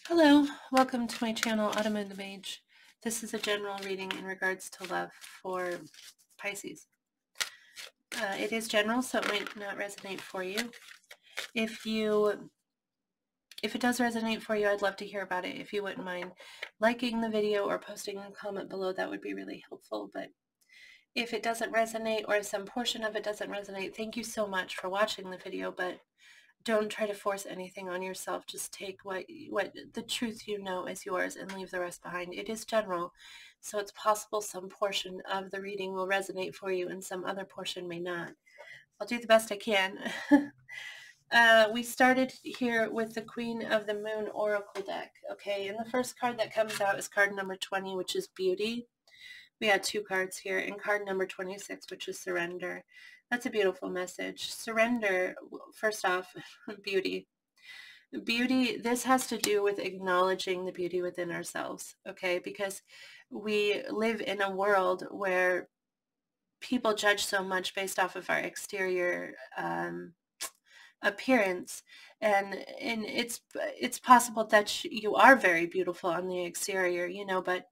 Hello, welcome to my channel, Autumn and the Mage. This is a general reading in regards to love for Pisces. It is general, so it might not resonate for you. If it does resonate for you, I'd love to hear about it. If you wouldn't mind liking the video or posting a comment below, that would be really helpful. But if it doesn't resonate or some portion of it doesn't resonate, thank you so much for watching the video, but don't try to force anything on yourself. Just take what the truth you know is yours and leave the rest behind. It is general, so it's possible some portion of the reading will resonate for you and some other portion may not. I'll do the best I can. We started here with the Queen of the Moon Oracle deck, okay? And the first card that comes out is card number 20, which is Beauty. We had two cards here, and card number 26, which is Surrender. That's a beautiful message. Surrender, first off, beauty. Beauty, this has to do with acknowledging the beauty within ourselves, okay? Because we live in a world where people judge so much based off of our exterior appearance, and it's possible that you are very beautiful on the exterior, but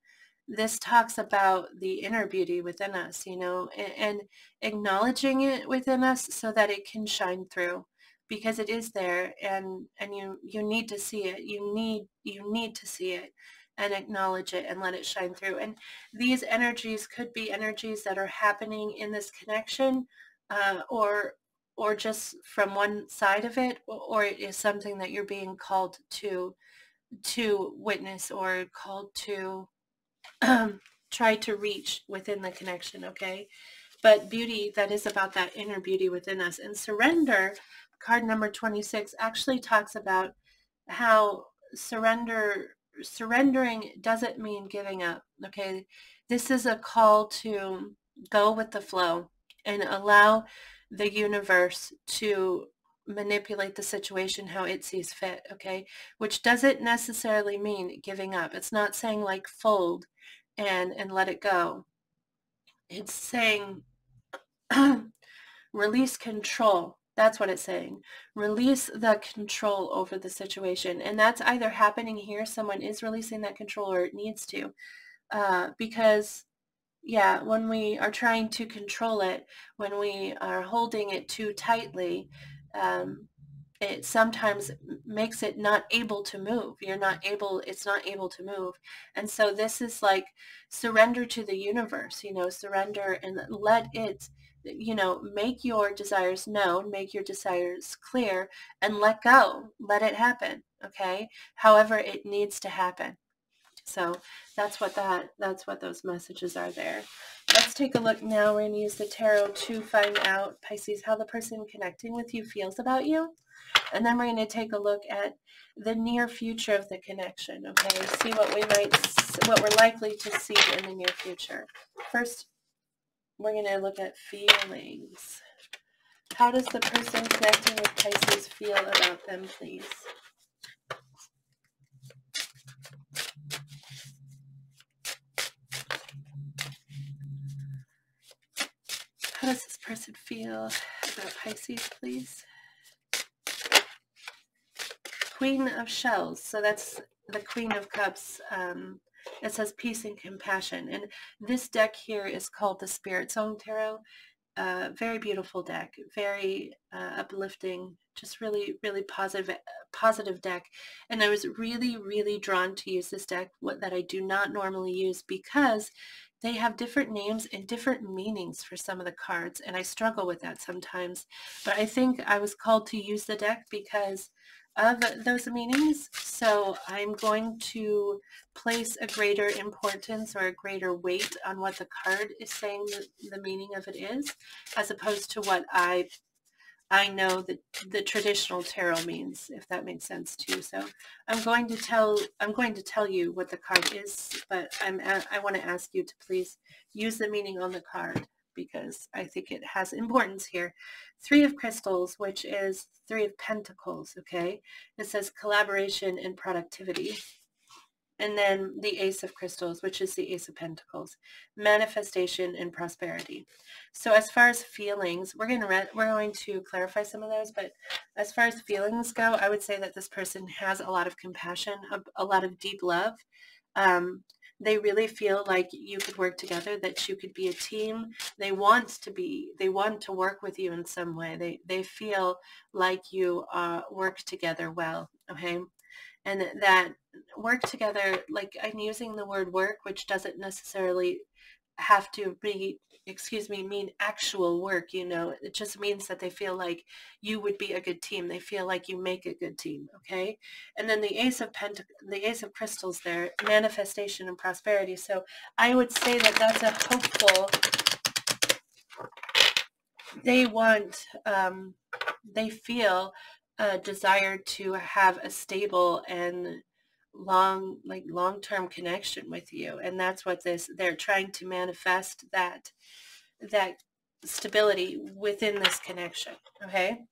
this talks about the inner beauty within us, and acknowledging it within us so that it can shine through, because it is there, and you need to see it. You need to see it and acknowledge it and let it shine through. And these energies could be energies that are happening in this connection, or just from one side of it, or it is something that you're being called to witness or called to try to reach within the connection, okay? But beauty, that is about that inner beauty within us. And surrender, card number 26, actually talks about how surrendering doesn't mean giving up, okay? This is a call to go with the flow and allow the universe to manipulate the situation how it sees fit, okay? Which doesn't necessarily mean giving up. It's not saying like fold and let it go. It's saying release control. That's what it's saying. Release the control over the situation. And that's either happening here, someone is releasing that control, or it needs to. Because, yeah, when we are trying to control it, when we are holding it too tightly, it sometimes makes it not able to move. It's not able to move. And so this is like surrender to the universe, surrender and let it, make your desires known, make your desires clear, and let go, let it happen. Okay. However it needs to happen. So that's what those messages are there. Let's take a look now. We're going to use the tarot to find out, Pisces, how the person connecting with you feels about you. And then we're going to take a look at the near future of the connection, okay? See what we're likely to see in the near future. First, we're going to look at feelings. How does the person connecting with Pisces feel about them, please? How does this person feel about Pisces, please? Queen of Shells. So that's the Queen of Cups. It says peace and compassion. And this deck here is called the Spirit Song Tarot. Very beautiful deck. Very uplifting. Just really, really positive deck. And I was really, really drawn to use this deck that I do not normally use, because they have different names and different meanings for some of the cards, and I struggle with that sometimes. But I think I was called to use the deck because of those meanings, so I'm going to place a greater importance or a greater weight on what the card is saying the meaning of it is, as opposed to what I know that the traditional tarot means, if that makes sense too. So I'm going to tell you what the card is, but I want to ask you to please use the meaning on the card, because I think it has importance here. Three of Crystals, which is Three of Pentacles, okay? It says collaboration and productivity. And then the Ace of Crystals, which is the Ace of Pentacles, manifestation and prosperity. So as far as feelings, we're going to clarify some of those, but as far as feelings go, I would say that this person has a lot of compassion, a lot of deep love. They really feel like you could work together, that you could be a team. They want to work with you in some way. They feel like you work together well, okay? And that work together, like I'm using the word work, which doesn't necessarily have to be, mean actual work, it just means that they feel like you would be a good team. They feel like you make a good team, okay? And then the Ace of Crystals there, manifestation and prosperity. So I would say that that's a hopeful, they feel a desire to have a stable and long-term connection with you, and that's what they're trying to manifest, that stability within this connection. Okay,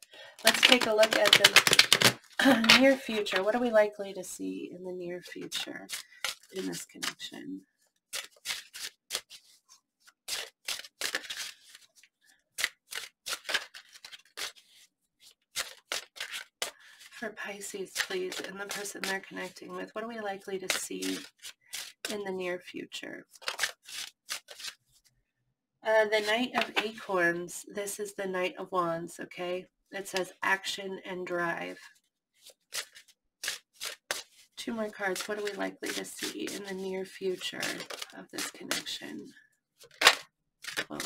let's take a look at the near future. What are we likely to see in the near future in this connection? For Pisces, please, and the person they're connecting with, what are we likely to see in the near future? The Knight of Acorns, this is the Knight of Wands, okay? It says action and drive. Two more cards. What are we likely to see in the near future of this connection? Well,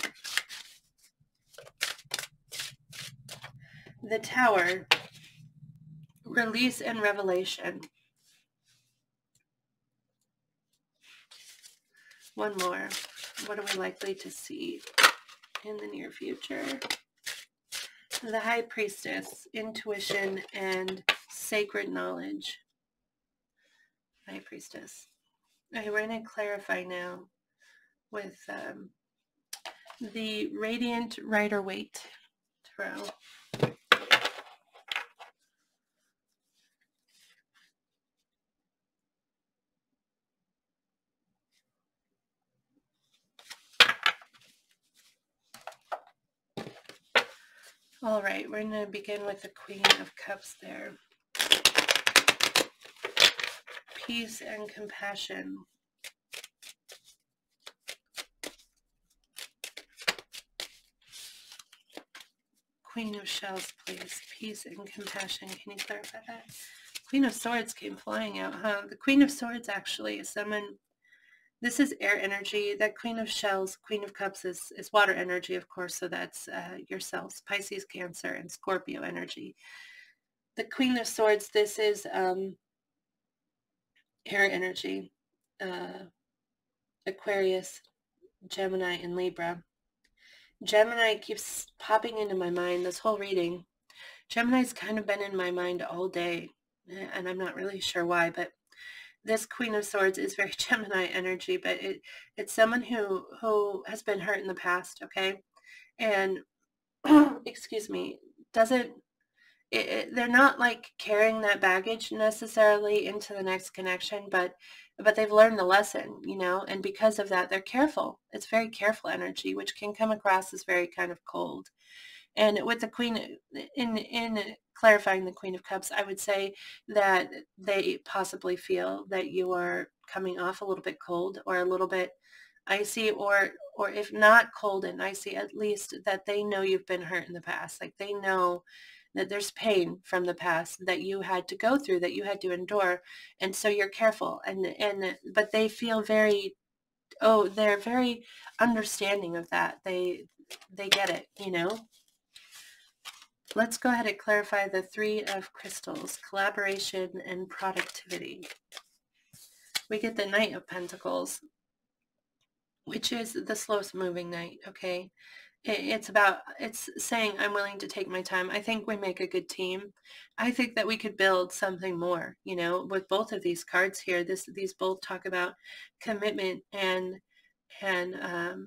the Tower, release and revelation. One more. What are we likely to see in the near future? The High Priestess, intuition and sacred knowledge. High Priestess. Okay, we're going to clarify now with the Radiant Rider-Waite Tarot. All right, we're going to begin with the Queen of Cups there. Peace and compassion. Queen of Shells, please. Peace and compassion. Can you clarify that? Queen of Swords came flying out, huh? The Queen of Swords actually is someone, this is air energy. That Queen of Shells, Queen of Cups is water energy, of course, so that's yourselves, Pisces, Cancer, and Scorpio energy. The Queen of Swords, this is air energy, Aquarius, Gemini, and Libra. Gemini keeps popping into my mind this whole reading. Gemini's kind of been in my mind all day, and I'm not really sure why, but this Queen of Swords is very Gemini energy, but it's someone who has been hurt in the past, okay? And, excuse me, they're not like carrying that baggage necessarily into the next connection, but they've learned the lesson, and because of that, they're careful. It's very careful energy, which can come across as very kind of cold. And with the Queen, in clarifying the Queen of Cups, I would say that they possibly feel that you are coming off a little bit cold or a little bit icy, or if not cold and icy, at least that they know you've been hurt in the past. Like they know that there's pain from the past that you had to go through, that you had to endure. And so you're careful. But they feel they're very understanding of that. They get it, Let's go ahead and clarify the Three of Crystals, collaboration and productivity. We get the Knight of Pentacles, which is the slowest moving knight, okay? It's saying I'm willing to take my time. I think we make a good team. I think that we could build something more, with both of these cards here. These both talk about commitment and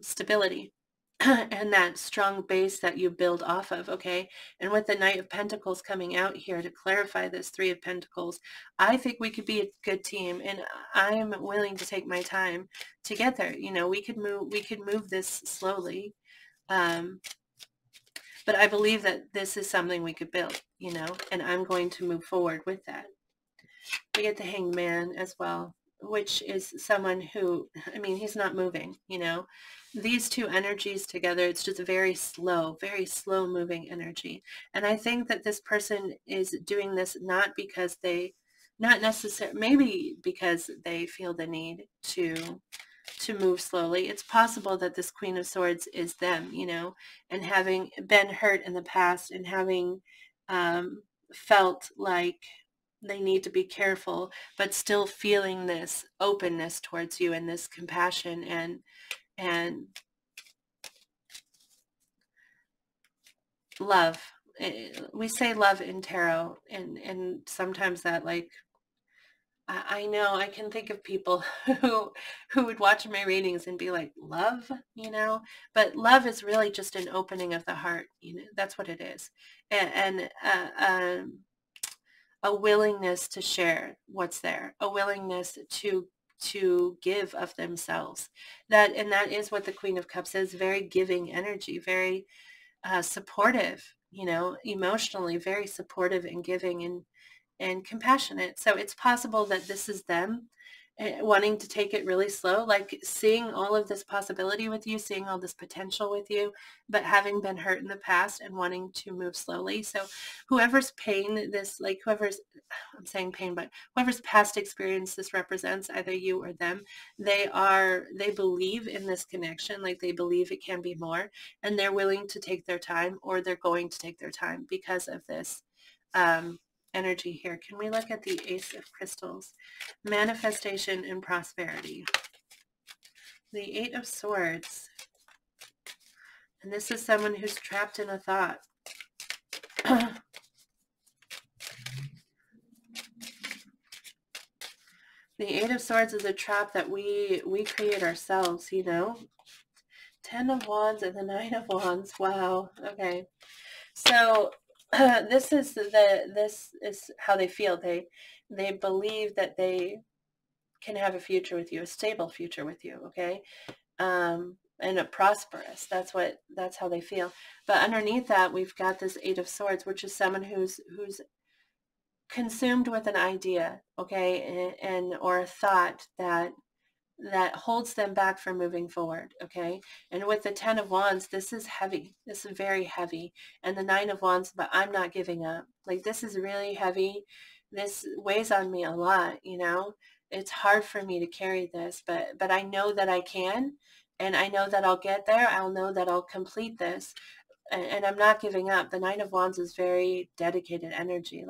stability. and that strong base that you build off of, okay? And with the Knight of Pentacles coming out here to clarify this Three of Pentacles, I think we could be a good team, and I'm willing to take my time to get there. You know, we could move this slowly, but I believe that this is something we could build, you know, and I'm going to move forward with that. We get the Hanged Man as well, which is someone who, I mean, he's not moving, you know. These two energies together, it's just very slow moving energy. And I think that this person is doing this not because they, not necessarily, maybe because they feel the need to move slowly. It's possible that this Queen of Swords is them, you know, and having been hurt in the past and having felt like they need to be careful, but still feeling this openness towards you and this compassion and love. We say love in tarot, and sometimes that, like, I know I can think of people who would watch my readings and be like, love, you know, but love is really just an opening of the heart, you know, that's what it is. And a willingness to share what's there, a willingness to give of themselves. That is what the Queen of Cups is, very giving energy, very supportive, you know, emotionally very supportive and giving and compassionate. So it's possible that this is them wanting to take it really slow, like seeing all of this possibility with you, seeing all this potential with you, but having been hurt in the past and wanting to move slowly. So whoever's pain this, like whoever's, I'm saying pain, but whoever's past experience this represents, either you or them, they believe in this connection, like they believe it can be more, and they're willing to take their time, or they're going to take their time because of this energy here. Can we look at the Ace of Crystals? Manifestation and prosperity. The Eight of Swords. And this is someone who's trapped in a thought. The Eight of Swords is a trap that we create ourselves, you know. 10 of Wands and the 9 of Wands. Wow. Okay. So this is how they feel. They believe that they can have a future with you, a stable future with you, okay? And a prosperous. That's how they feel. But underneath that, we've got this Eight of Swords, which is someone who's consumed with an idea, okay, and or a thought that holds them back from moving forward, okay? And with the 10 of Wands, this is heavy. This is very heavy. And the 9 of Wands, but I'm not giving up. Like, this is really heavy. This weighs on me a lot, you know? It's hard for me to carry this, but I know that I can, and I know that I'll get there. I'll know that I'll complete this, and I'm not giving up. The 9 of Wands is very dedicated energy,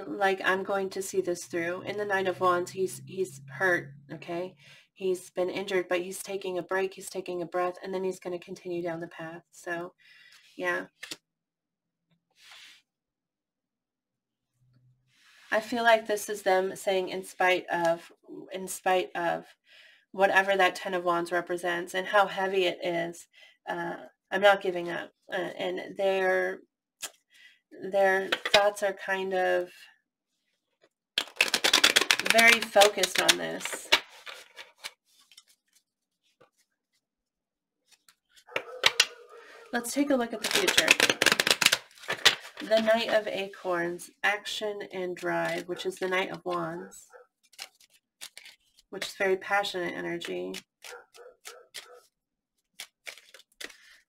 like I'm going to see this through. In the 9 of Wands, he's hurt, okay? He's been injured, but he's taking a break, he's taking a breath, and then he's going to continue down the path. So, yeah. I feel like this is them saying in spite of whatever that 10 of Wands represents and how heavy it is, I'm not giving up. And their thoughts are kind of very focused on this. Let's take a look at the future. The Knight of Acorns, action and drive, which is the Knight of Wands, which is very passionate energy.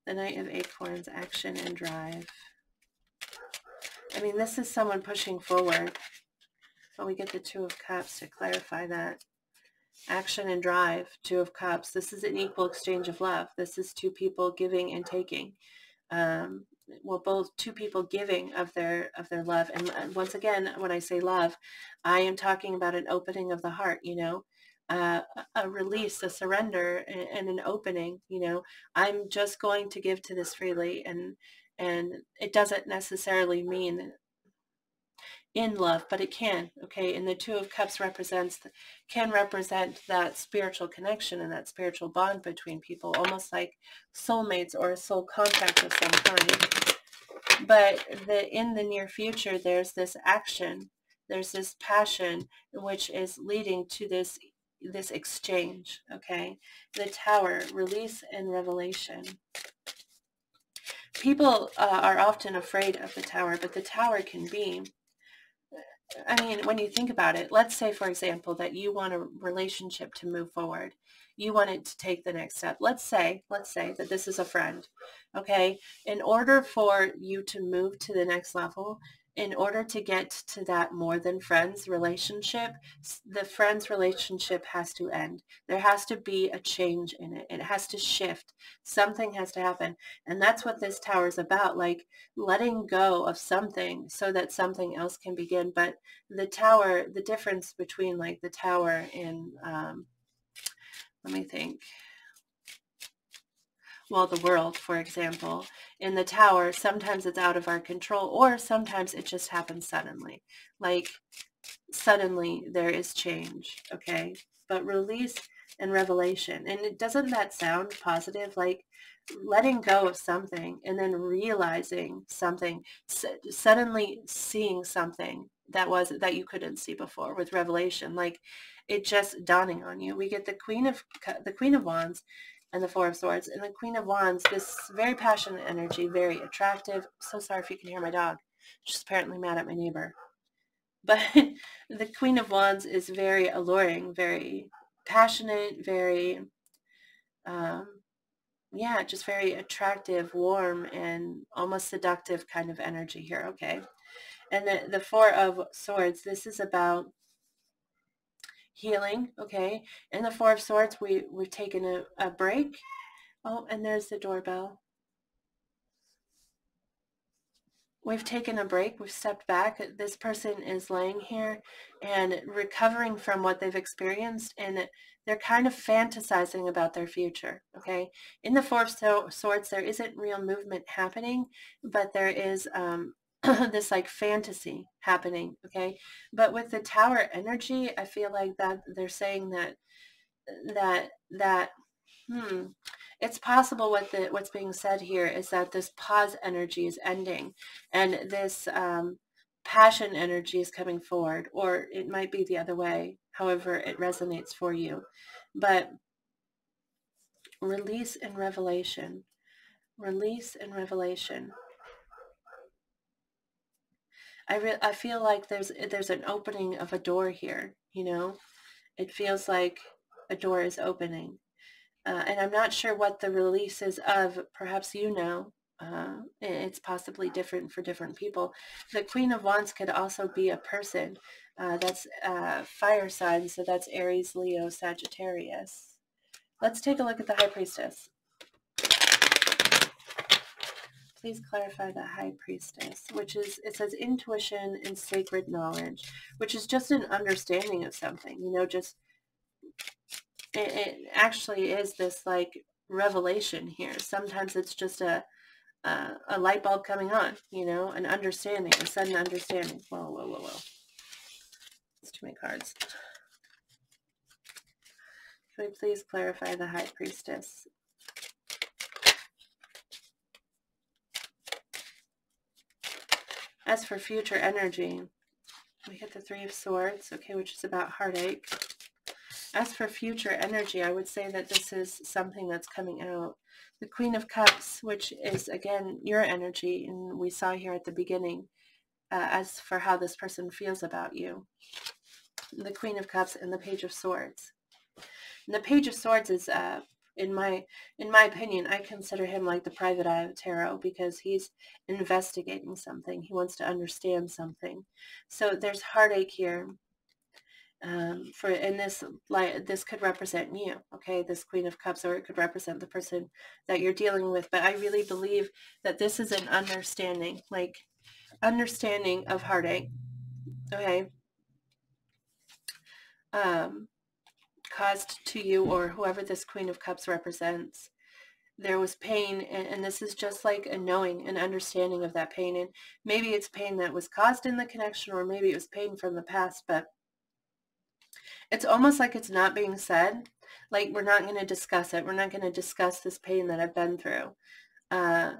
The Knight of Acorns, action and drive. I mean, this is someone pushing forward. But we get the Two of Cups to clarify that. Action and drive, Two of Cups. This is an equal exchange of love. This is two people giving and taking. Well, both two people giving of their love. And once again, when I say love, I am talking about an opening of the heart, you know, a release, a surrender, and an opening, you know. I'm just going to give to this freely, and it doesn't necessarily mean, in love, but it can, okay? And the Two of Cups can represent that spiritual connection and that spiritual bond between people, almost like soulmates or a soul contract of some kind. But in the near future, there's this action, there's this passion, which is leading to this exchange, okay? The Tower, release and revelation. People are often afraid of the Tower, but the Tower can be, I mean, when you think about it, let's say, for example, that you want a relationship to move forward. You want it to take the next step. Let's say that this is a friend, okay? In order for you to move to the next level, in order to get to that more than friends relationship, the friends relationship has to end. There has to be a change in it. It has to shift. Something has to happen. And that's what this Tower is about, like letting go of something so that something else can begin. But the Tower, the difference between like the Tower and, let me think, well, the World, for example, in the Tower, sometimes it's out of our control, or sometimes it just happens suddenly. Like suddenly there is change, okay? But release and revelation, and doesn't that sound positive? Like letting go of something and then realizing something, suddenly seeing something that you couldn't see before with revelation, like it just dawning on you. We get the Queen of Wands and the Four of Swords. And the Queen of Wands, this very passionate energy, very attractive. So sorry if you can hear my dog. She's apparently mad at my neighbor. But the Queen of Wands is very alluring, very passionate, very, yeah, just very attractive, warm, and almost seductive kind of energy here, okay? And the Four of Swords, this is about healing, okay? In the Four of Swords, we've taken a break. Oh, and there's the doorbell. We've taken a break. We've stepped back. This person is laying here and recovering from what they've experienced, and they're kind of fantasizing about their future, okay? In the Four of Swords, there isn't real movement happening, but there is this like fantasy happening, okay? But with the Tower energy, I feel like that they're saying that it's possible what's being said here is that this pause energy is ending, and this passion energy is coming forward, or it might be the other way, however it resonates for you. But release and revelation, release and revelation. I feel like there's an opening of a door here, you know? It feels like a door is opening. And I'm not sure what the release is of. Perhaps you know. It's possibly different for different people. The Queen of Wands could also be a person. That's fire sign, so that's Aries, Leo, Sagittarius. Let's take a look at the High Priestess. Please clarify the High Priestess, which is, it says intuition and sacred knowledge, which is just an understanding of something, you know, just it actually is this like revelation here. Sometimes it's just a light bulb coming on, you know, an understanding, a sudden understanding. Whoa, whoa, whoa, whoa. It's too many cards. Can we please clarify the High Priestess? As for future energy, we hit the Three of Swords, okay, which is about heartache. As for future energy, I would say that this is something that's coming out. The Queen of Cups, which is, again, your energy, and we saw here at the beginning, as for how this person feels about you. The Queen of Cups and the Page of Swords. And the Page of Swords is, in my opinion, I consider him like the private eye of tarot, because he's investigating something. He wants to understand something. So there's heartache here. And this could represent you, okay, this Queen of Cups, or it could represent the person that you're dealing with. But I really believe that this is an understanding, like understanding of heartache, okay, caused to you, or whoever this Queen of Cups represents. there was pain, and this is just like a knowing, an understanding of that pain. And maybe it's pain that was caused in the connection, or maybe it was pain from the past, but it's almost like it's not being said. Like, we're not going to discuss it. We're not going to discuss this pain that I've been through. But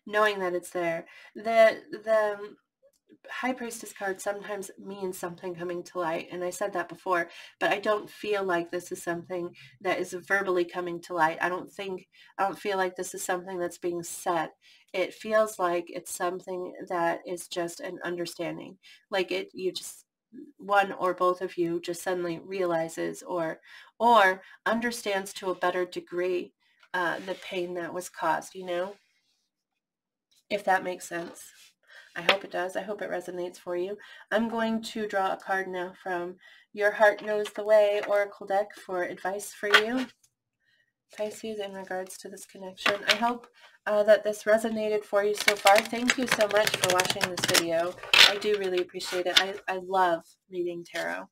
knowing that it's there. The High Priestess card sometimes means something coming to light, and I said that before, but I don't feel like this is something that is verbally coming to light. I don't feel like this is something that's being said. It feels like it's something that is just an understanding. Like you just, one or both of you just suddenly realizes or understands to a better degree the pain that was caused, if that makes sense. I hope it does. I hope it resonates for you. I'm going to draw a card now from Your Heart Knows the Way Oracle deck for advice for you, Pisces, in regards to this connection. I hope that this resonated for you so far. Thank you so much for watching this video. I do really appreciate it. I love reading tarot.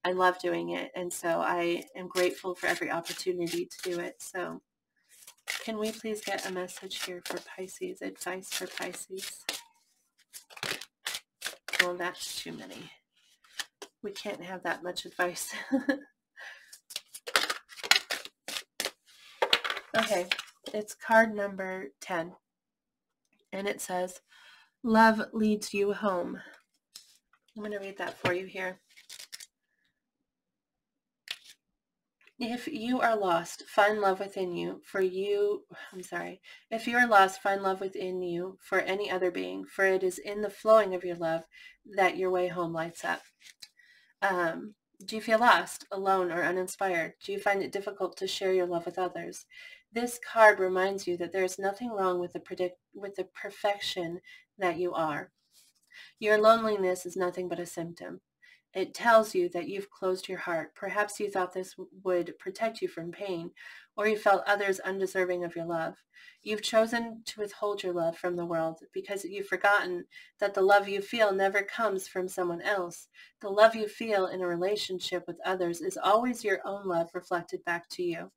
I love doing it, and so I am grateful for every opportunity to do it. So can we please get a message here for Pisces, advice for Pisces? Well, that's too many. We can't have that much advice. Okay, it's card number 10. And it says, love leads you home. I'm going to read that for you here. If you are lost, find love within you. If you are lost, find love within you for any other being, for it is in the flowing of your love that your way home lights up. Do you feel lost, alone, or uninspired? Do you find it difficult to share your love with others? This card reminds you that there is nothing wrong with the perfection that you are. Your loneliness is nothing but a symptom. It tells you that you've closed your heart. Perhaps you thought this would protect you from pain, or you felt others undeserving of your love. You've chosen to withhold your love from the world because you've forgotten that the love you feel never comes from someone else. The love you feel in a relationship with others is always your own love reflected back to you.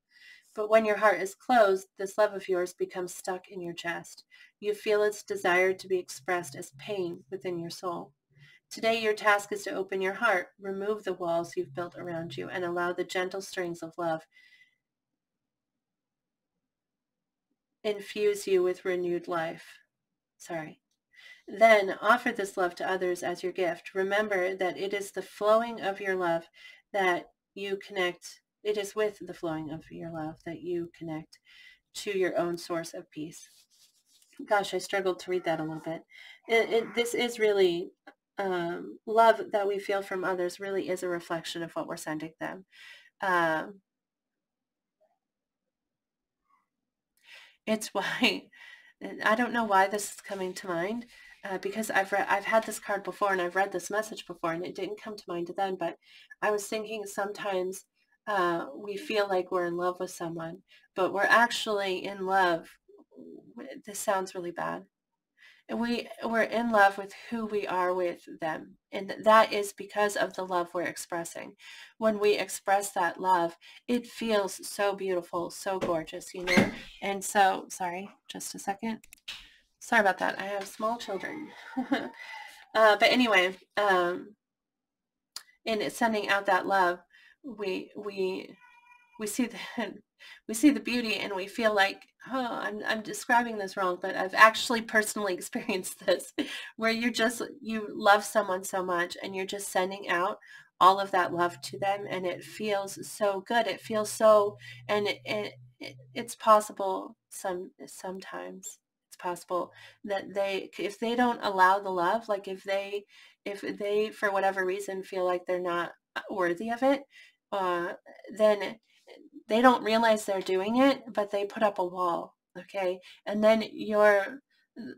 But when your heart is closed, this love of yours becomes stuck in your chest. You feel its desire to be expressed as pain within your soul. Today, your task is to open your heart, remove the walls you've built around you, and allow the gentle strings of love infuse you with renewed life. Then offer this love to others as your gift. Remember that it is the flowing of your love that you connect. It is with the flowing of your love that you connect to your own source of peace. Gosh, I struggled to read that a little bit. This is really... love that we feel from others really is a reflection of what we're sending them. It's why I don't know why this is coming to mind, because I've had this card before and I've read this message before and it didn't come to mind then, but I was thinking sometimes we feel like we're in love with someone, but we're actually in love. This sounds really bad. We're in love with who we are with them. And that is because of the love we're expressing. When we express that love, it feels so beautiful, so gorgeous, And so, sorry, just a second. Sorry about that. I have small children. But anyway, in sending out that love, we see the beauty, and we feel like, oh, I'm describing this wrong, but I've actually personally experienced this, where you love someone so much and you're just sending out all of that love to them, and it feels so good. It feels so, and it's possible sometimes it's possible that if they don't allow the love, like if they for whatever reason feel like they're not worthy of it, then they don't realize they're doing it, but they put up a wall, okay? And then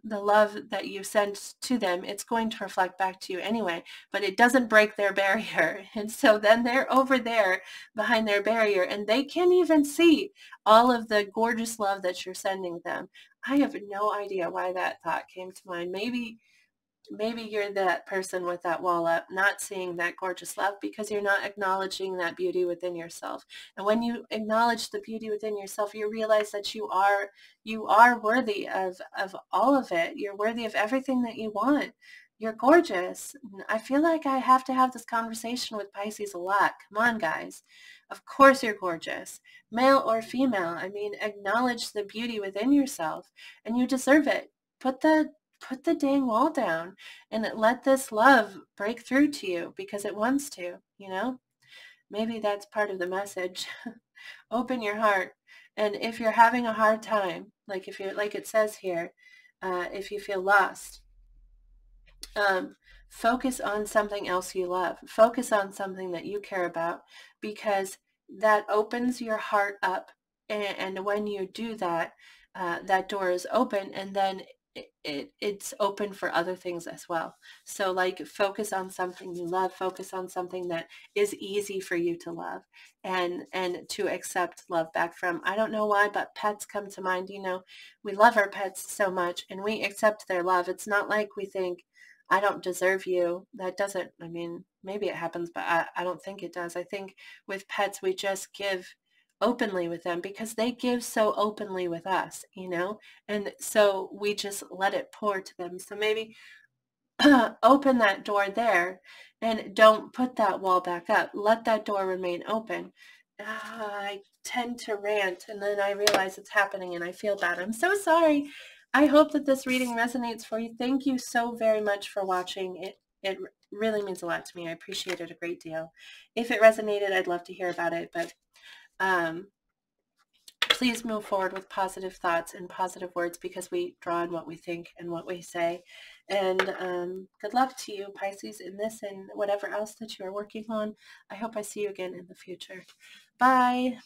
the love that you send to them, it's going to reflect back to you anyway, but it doesn't break their barrier. And so then they're over there behind their barrier, and they can't even see all of the gorgeous love that you're sending them. I have no idea why that thought came to mind. Maybe maybe you're that person with that wall up, not seeing that gorgeous love because you're not acknowledging that beauty within yourself. And when you acknowledge the beauty within yourself, you realize that you are worthy of all of it. You're worthy of everything that you want. You're gorgeous. I feel like I have to have this conversation with Pisces a lot. Come on, guys. Of course you're gorgeous, male or female. I mean, acknowledge the beauty within yourself, and you deserve it. Put the dang wall down and let this love break through to you because it wants to, you know? Maybe that's part of the message. Open your heart. And if you're having a hard time, like it says here, if you feel lost, focus on something else you love. Focus on something that you care about, because that opens your heart up. And when you do that, that door is open, and then it's open for other things as well. So like, focus on something you love, focus on something that is easy for you to love and to accept love back from. I don't know why, but pets come to mind. You know, we love our pets so much and we accept their love. It's not like we think, I don't deserve you. That doesn't, I mean, maybe it happens, but I don't think it does. I think with pets, we just give openly with them because they give so openly with us, you know? And so we just let it pour to them. So maybe open that door there and don't put that wall back up. Let that door remain open. I tend to rant and then I realize it's happening and I feel bad. I'm so sorry. I hope that this reading resonates for you. Thank you so very much for watching. It really means a lot to me. I appreciate it a great deal. If it resonated, I'd love to hear about it, but please move forward with positive thoughts and positive words, because we draw on what we think and what we say. And good luck to you, Pisces, in this and whatever else that you are working on. I hope I see you again in the future. Bye.